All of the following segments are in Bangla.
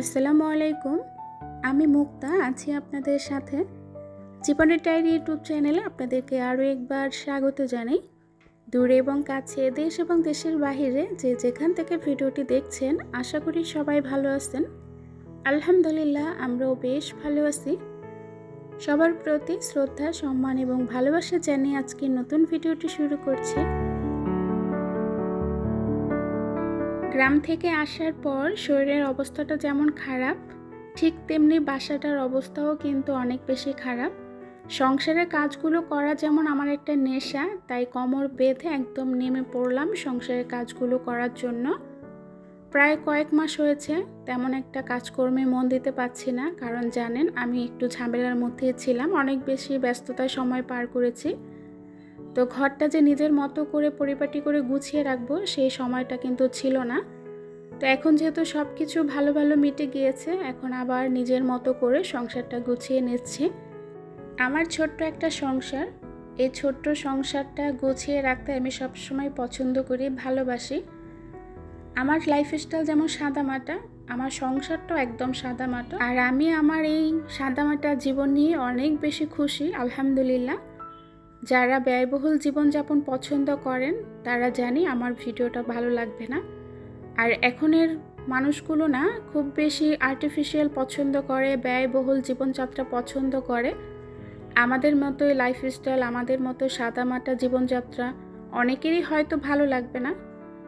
আসসালামু আলাইকুম। আমি মুক্তা আছি আপনাদের সাথে। জীবনের ডায়েরি ইউটিউব চ্যানেলে আপনাদেরকে আরও একবার স্বাগত জানাই। দূরে এবং কাছে, দেশ এবং দেশের বাহিরে যে যেখান থেকে ভিডিওটি দেখছেন, আশা করি সবাই ভালো আছেন। আলহামদুলিল্লাহ, আমরাও বেশ ভালো আছি। সবার প্রতি শ্রদ্ধা, সম্মান এবং ভালোবাসা জানিয়ে আজকে নতুন ভিডিওটি শুরু করছি। গ্রাম থেকে আসার পর শরীরের অবস্থাটা যেমন খারাপ, ঠিক তেমনি বাসাটার অবস্থাও কিন্তু অনেক বেশি খারাপ। সংসারের কাজগুলো করা যেমন আমার একটা নেশা, তাই কোমর বেঁধে একদম নেমে পড়লাম সংসারের কাজগুলো করার জন্য। প্রায় কয়েক মাস হয়েছে তেমন একটা কাজকর্মে মন দিতে পারছি না, কারণ জানেন আমি একটু ঝামেলার মধ্যে ছিলাম, অনেক বেশি ব্যস্ততার সময় পার করেছি। তো ঘরটা যে নিজের মতো করে পরিপাটি করে গুছিয়ে রাখবো সেই সময়টা কিন্তু ছিল না। তো এখন যেহেতু সব কিছু ভালো ভালো মিটে গিয়েছে, এখন আবার নিজের মতো করে সংসারটা গুছিয়ে নিচ্ছি। আমার ছোট্ট একটা সংসার, এই ছোট্ট সংসারটা গুছিয়ে রাখতে আমি সবসময় পছন্দ করি, ভালোবাসি। আমার লাইফস্টাইল যেমন সাদামাটা, আমার সংসারটাও একদম সাদামাটা, আর আমি আমার এই সাদামাটা জীবন নিয়ে অনেক বেশি খুশি, আলহামদুলিল্লাহ। যারা ব্যয়বহুল জীবনযাপন পছন্দ করেন তারা জানি আমার ভিডিওটা ভালো লাগবে না। আর এখনের মানুষগুলো না খুব বেশি আর্টিফিশিয়াল পছন্দ করে, ব্যয়বহুল জীবনযাত্রা পছন্দ করে। আমাদের মতোই লাইফস্টাইল, আমাদের মতো সাদামাটা জীবনযাত্রা অনেকেরই হয়তো ভালো লাগবে না,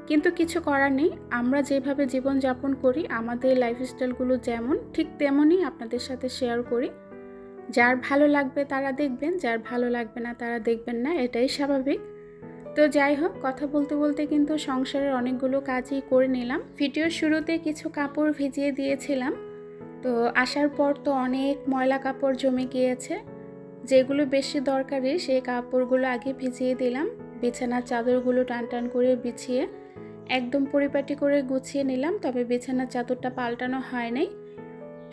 কিন্তু কিছু করার নেই। আমরা যেভাবে জীবনযাপন করি, আমাদের লাইফস্টাইলগুলো যেমন ঠিক তেমনই আপনাদের সাথে শেয়ার করি। যার ভালো লাগবে তারা দেখবেন, যার ভালো লাগবে না তারা দেখবেন না, এটাই স্বাভাবিক। তো যাই হোক, কথা বলতে বলতে কিন্তু সংসারের অনেকগুলো কাজই করে নিলাম। ভিডিওর শুরুতে কিছু কাপড় ভিজিয়ে দিয়েছিলাম, তো আসার পর তো অনেক ময়লা কাপড় জমে গিয়েছে। যেগুলো বেশি দরকারি সেই কাপড়গুলো আগে ভিজিয়ে দিলাম। বিছানার চাদরগুলো টান টান করে বিছিয়ে একদম পরিপাটি করে গুছিয়ে নিলাম, তবে বিছানার চাদরটা পাল্টানো হয় নাই।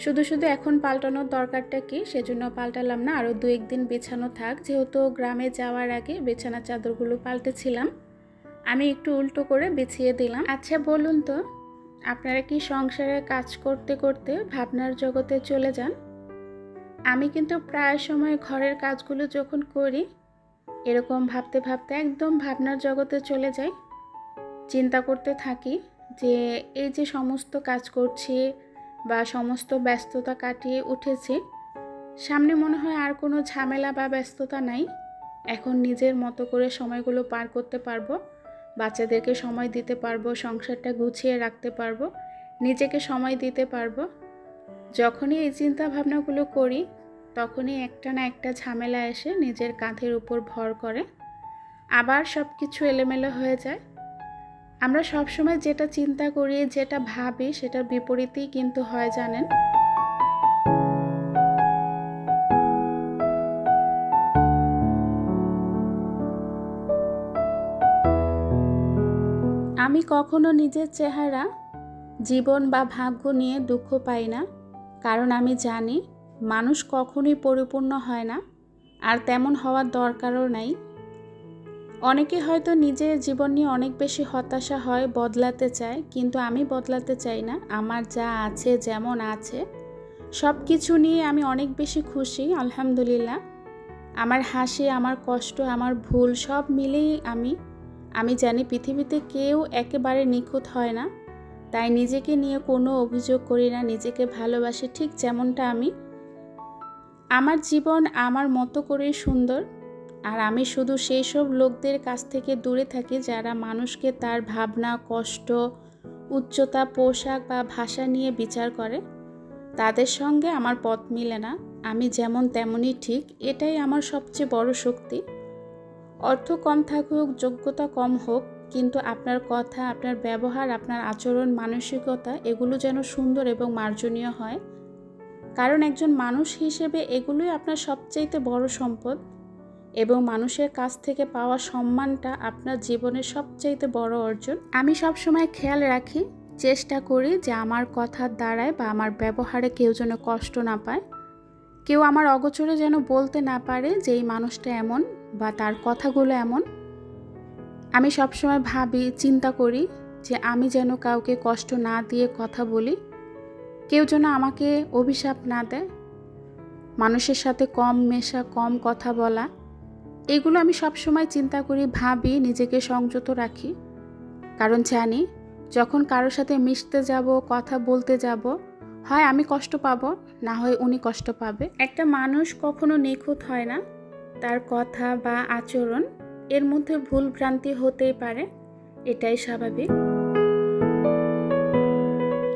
শুধু শুধু এখন পাল্টানোর দরকারটা কি, সেজন্য পাল্টালাম না, আরও 2-1 দিন বিছানো থাক। যেহেতু গ্রামে যাওয়ার আগে বিছানার চাদরগুলো পাল্টেছিলাম, আমি একটু উল্টো করে বিছিয়ে দিলাম। আচ্ছা বলুন তো, আপনারা কি সংসারে কাজ করতে করতে ভাবনার জগতে চলে যান? আমি কিন্তু প্রায় সময় ঘরের কাজগুলো যখন করি, এরকম ভাবতে ভাবতে একদম ভাবনার জগতে চলে যাই। চিন্তা করতে থাকি যে এই যে সমস্ত কাজ করছি বা সমস্ত ব্যস্ততা কাটিয়ে উঠেছি, সামনে মনে হয় আর কোনো ঝামেলা বা ব্যস্ততা নাই। এখন নিজের মতো করে সময়গুলো পার করতে পারবো, বাচ্চাদেরকে সময় দিতে পারবো, সংসারটা গুছিয়ে রাখতে পারবো, নিজেকে সময় দিতে পারবো। যখনই এই চিন্তা ভাবনাগুলো করি, তখনই একটা না একটা ঝামেলা এসে নিজের কাঁধের উপর ভর করে, আবার সব কিছু এলোমেলো হয়ে যায়। আমরা সবসময় যেটা চিন্তা করি, যেটা ভাবি, সেটার বিপরীতেই কিন্তু হয়, জানেন। আমি কখনো নিজের চেহারা, জীবন বা ভাগ্য নিয়ে দুঃখ পাই না, কারণ আমি জানি মানুষ কখনোই পরিপূর্ণ হয় না, আর তেমন হওয়ার দরকারও নাই। অনেকে হয়তো নিজের জীবন নিয়ে অনেক বেশি হতাশা হয়, বদলাতে চায়, কিন্তু আমি বদলাতে চাই না। আমার যা আছে, যেমন আছে, সব কিছু নিয়ে আমি অনেক বেশি খুশি, আলহামদুলিল্লাহ। আমার হাসি, আমার কষ্ট, আমার ভুল সব মিলেই আমি জানি পৃথিবীতে কেউ একেবারে নিখুঁত হয় না, তাই নিজেকে নিয়ে কোনো অভিযোগ করি না, নিজেকে ভালোবাসি ঠিক যেমনটা আমি। আমার জীবন আমার মতো করেই সুন্দর, আর আমি শুধু সেই সব লোকদের কাছ থেকে দূরে থাকি যারা মানুষকে তার ভাবনা, কষ্ট, উচ্চতা, পোশাক বা ভাষা নিয়ে বিচার করে। তাদের সঙ্গে আমার পথ মিলে না। আমি যেমন তেমনই ঠিক, এটাই আমার সবচেয়ে বড় শক্তি। অর্থ কম থাকুক, যোগ্যতা কম হোক, কিন্তু আপনার কথা, আপনার ব্যবহার, আপনার আচরণ, মানসিকতা এগুলো যেন সুন্দর এবং মার্জনীয় হয়। কারণ একজন মানুষ হিসেবে এগুলোই আপনার সবচাইতে বড় সম্পদ, এবং মানুষের কাছ থেকে পাওয়া সম্মানটা আপনার জীবনের সবচাইতে বড় অর্জন। আমি সবসময় খেয়াল রাখি, চেষ্টা করি যে আমার কথার দ্বারায় বা আমার ব্যবহারে কেউ যেন কষ্ট না পায়, কেউ আমার অগোচরে যেন বলতে না পারে যে এই মানুষটা এমন বা তার কথাগুলো এমন। আমি সবসময় ভাবি, চিন্তা করি যে আমি যেন কাউকে কষ্ট না দিয়ে কথা বলি, কেউ যেন আমাকে অভিশাপ না দেয়, মানুষের সাথে কম মেশা, কম কথা বলা, এগুলো আমি সবসময় চিন্তা করি, ভাবি, নিজেকে সংযত রাখি। কারণ জানি যখন কারোর সাথে মিশতে যাব, কথা বলতে যাব, হয় আমি কষ্ট পাবো, না হয় উনি কষ্ট পাবে। একটা মানুষ কখনো নিখুঁত হয় না, তার কথা বা আচরণ এর মধ্যে ভুল ভ্রান্তি হতেই পারে, এটাই স্বাভাবিক।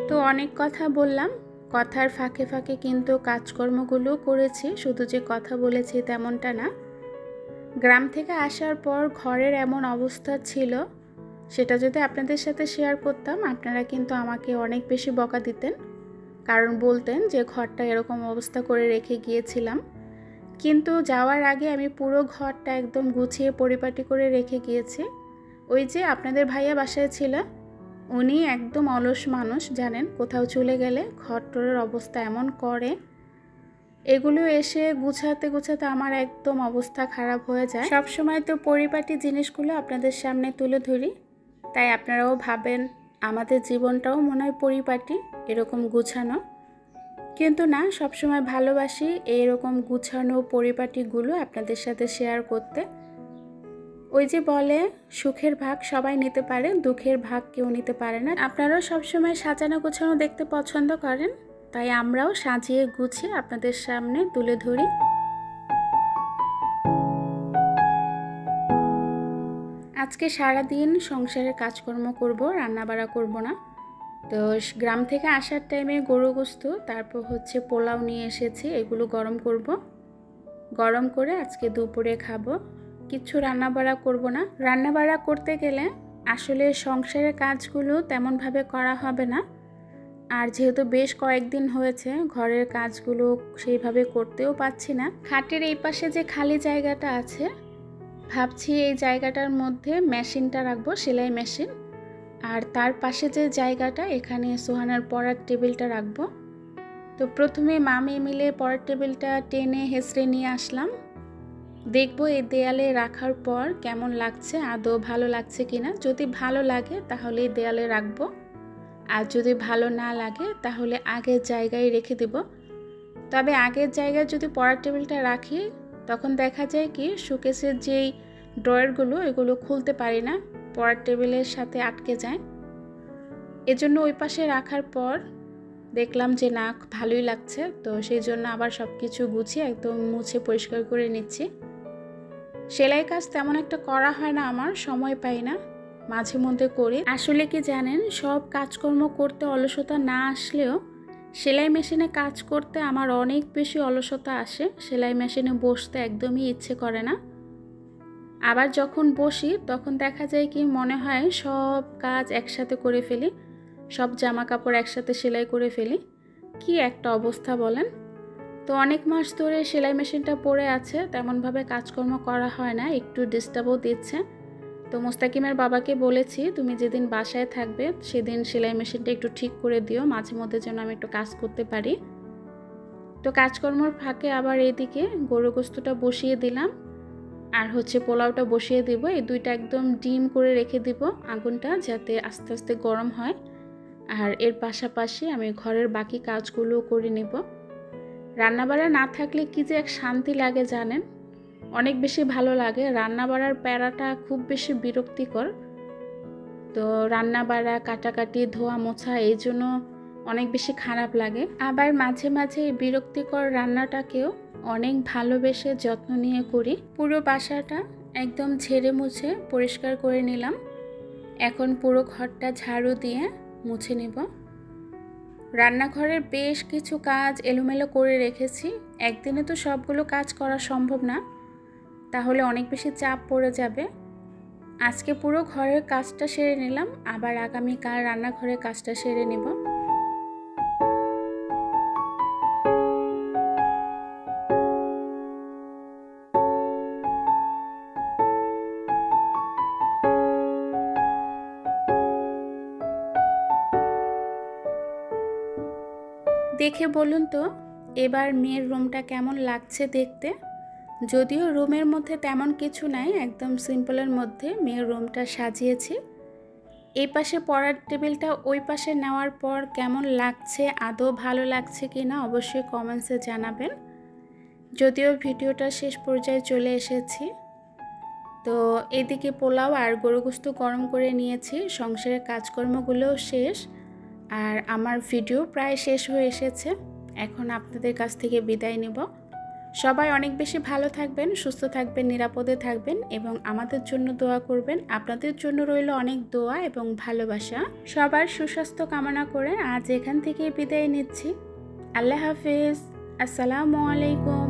তো অনেক কথা বললাম, কথার ফাঁকে ফাঁকে কিন্তু কাজকর্মগুলো করেছি, শুধু যে কথা বলেছি তেমনটা না। গ্রাম থেকে আসার পর ঘরের এমন অবস্থা ছিল, সেটা যদি আপনাদের সাথে শেয়ার করতাম আপনারা কিন্তু আমাকে অনেক বেশি বকা দিতেন, কারণ বলতেন যে ঘরটা এরকম অবস্থা করে রেখে গিয়েছিলাম। কিন্তু যাওয়ার আগে আমি পুরো ঘরটা একদম গুছিয়ে পরিপাটি করে রেখে গিয়েছি। ওই যে আপনাদের ভাইয়া বাসায় ছিল, উনি একদম অলস মানুষ, জানেন, কোথাও চলে গেলে ঘরটরের অবস্থা এমন করে, এগুলো এসে গুছাতে গুছাতে আমার একদম অবস্থা খারাপ হয়ে যায়। সব সময় তো পরিপাটি জিনিসগুলো আপনাদের সামনে তুলে ধরি, তাই আপনারাও ভাবেন আমাদের জীবনটাও মনে হয় পরিপাটি, এরকম গুছানো। কিন্তু না, সবসময় ভালোবাসি এইরকম গুছানো পরিপাটিগুলো আপনাদের সাথে শেয়ার করতে। ওই যে বলে, সুখের ভাগ সবাই নিতে পারে, দুঃখের ভাগ কেউ নিতে পারে না। আপনারাও সবসময় সাজানো গোছানো দেখতে পছন্দ করেন, তাই আমরাও সাজিয়ে গুছিয়ে আপনাদের সামনে তুলে ধরি। আজকে সারাদিন সংসারের কাজকর্ম করব, রান্নাবাড়া করব না। তো গ্রাম থেকে আসার টাইমে গরু গোস্ত, তারপর হচ্ছে পোলাও নিয়ে এসেছি, এগুলো গরম করব। গরম করে আজকে দুপুরে খাবো। কিছু রান্নাবাড়া করব না। রান্নাবাড়া করতে গেলে আসলে সংসারের কাজগুলো তেমনভাবে করা হবে না। আর যেহেতু বেশ কয়েকদিন হয়েছে ঘরের কাজগুলো সেইভাবে করতেও পারছি না। খাটের এই পাশে যে খালি জায়গাটা আছে, ভাবছি এই জায়গাটার মধ্যে মেশিনটা রাখবো, সেলাই মেশিন। আর তার পাশে যে জায়গাটা, এখানে সোহানার পড়ার টেবিলটা রাখবো। তো প্রথমে মামি মিলে পড়ার টেবিলটা টেনে হেঁচড়ে নিয়ে আসলাম। দেখবো এই দেয়ালে রাখার পর কেমন লাগছে, আদৌ ভালো লাগছে কিনা। যদি ভালো লাগে তাহলে এই দেয়ালে রাখবো, আর যদি ভালো না লাগে তাহলে আগের জায়গায় রেখে দেব। তবে আগের জায়গায় যদি পড়ার টেবিলটা রাখি, তখন দেখা যায় কি শোকেসের যেই ড্রয়ারগুলো, এগুলো খুলতে পারি না, পড়ার টেবিলের সাথে আটকে যায়। এজন্য ওই পাশে রাখার পর দেখলাম যে না, ভালোই লাগছে। তো সেই জন্য আবার সব কিছু গুছিয়ে একদম মুছে পরিষ্কার করে নিচ্ছি। সেলাই কাজ তেমন একটা করা হয় না, আমার সময় পাই না, মাঝে মধ্যে করি। আসলে কি জানেন, সব কাজকর্ম করতে অলসতা না আসলেও সেলাই মেশিনে কাজ করতে আমার অনেক বেশি অলসতা আসে। সেলাই মেশিনে বসতে একদমই ইচ্ছে করে না। আবার যখন বসি তখন দেখা যায় কি মনে হয় সব কাজ একসাথে করে ফেলি, সব জামা কাপড় একসাথে সেলাই করে ফেলি। কি একটা অবস্থা বলেন। তো অনেক মাস ধরে সেলাই মেশিনটা পড়ে আছে, তেমনভাবে কাজকর্ম করা হয় না, একটু ডিস্টার্বও দিচ্ছে। তো মোস্তাকিমের বাবাকে বলেছি, তুমি যেদিন বাসায় থাকবে সেদিন সেলাই মেশিনটা একটু ঠিক করে দিও, মাঝে মধ্যে যেন আমি একটু কাজ করতে পারি। তো কাজকর্মের ফাঁকে আবার এদিকে গরু গোস্তটা বসিয়ে দিলাম, আর হচ্ছে পোলাওটা বসিয়ে দিব। এই দুইটা একদম ডিম করে রেখে দিব আগুনটা, যাতে আস্তে আস্তে গরম হয়। আর এর পাশাপাশি আমি ঘরের বাকি কাজগুলো করে নেব। রান্নাবাড়া না থাকলে কি যে এক শান্তি লাগে জানেন, অনেক বেশি ভালো লাগে। রান্নাবাড়ার প্যারাটা খুব বেশি বিরক্তিকর। তো রান্নাবাড়া, কাটাকাটি, ধোয়া মোছা, এই জন্য অনেক বেশি খারাপ লাগে। আবার মাঝে মাঝে এই বিরক্তিকর রান্নাটাকেও অনেক ভালোবেসে যত্ন নিয়ে করি। পুরো বাসাটা একদম ঝেড়ে মুছে পরিষ্কার করে নিলাম। এখন পুরো ঘরটা ঝাড়ু দিয়ে মুছে নেব। রান্নাঘরের বেশ কিছু কাজ এলোমেলো করে রেখেছি। একদিনে তো সবগুলো কাজ করা সম্ভব না, তাহলে অনেক বেশি চাপ পড়ে যাবে। আজকে পুরো ঘরের কাজটা সেরে নিলাম, আবার আগামীকাল রান্নাঘরের কাজটা সেরে নেব। দেখে বলুন তো এবার মেয়ের রুমটা কেমন লাগছে দেখতে। যদিও রুমের মধ্যে তেমন কিছু নাই, একদম সিম্পলের মধ্যে মেয়ের রুমটা সাজিয়েছি। এই পাশে পড়ার টেবিলটা ওই পাশে নেওয়ার পর কেমন লাগছে, আদৌ ভালো লাগছে কি না অবশ্যই কমেন্টসে জানাবেন। যদিও ভিডিওটা শেষ পর্যায়ে চলে এসেছি। তো এদিকে পোলাও আর গরু গোশত গরম করে নিয়েছি, সংসারের কাজকর্মগুলোও শেষ, আর আমার ভিডিও প্রায় শেষ হয়ে এসেছে। এখন আপনাদের কাছ থেকে বিদায় নেব। সবাই অনেক বেশি ভালো থাকবেন, সুস্থ থাকবেন, নিরাপদে থাকবেন এবং আমাদের জন্য দোয়া করবেন। আপনাদের জন্য রইল অনেক দোয়া এবং ভালোবাসা। সবার সুস্বাস্থ্য কামনা করে আজ এখান থেকে বিদায় নিচ্ছি। আল্লাহ হাফেজ। আসসালামু আলাইকুম।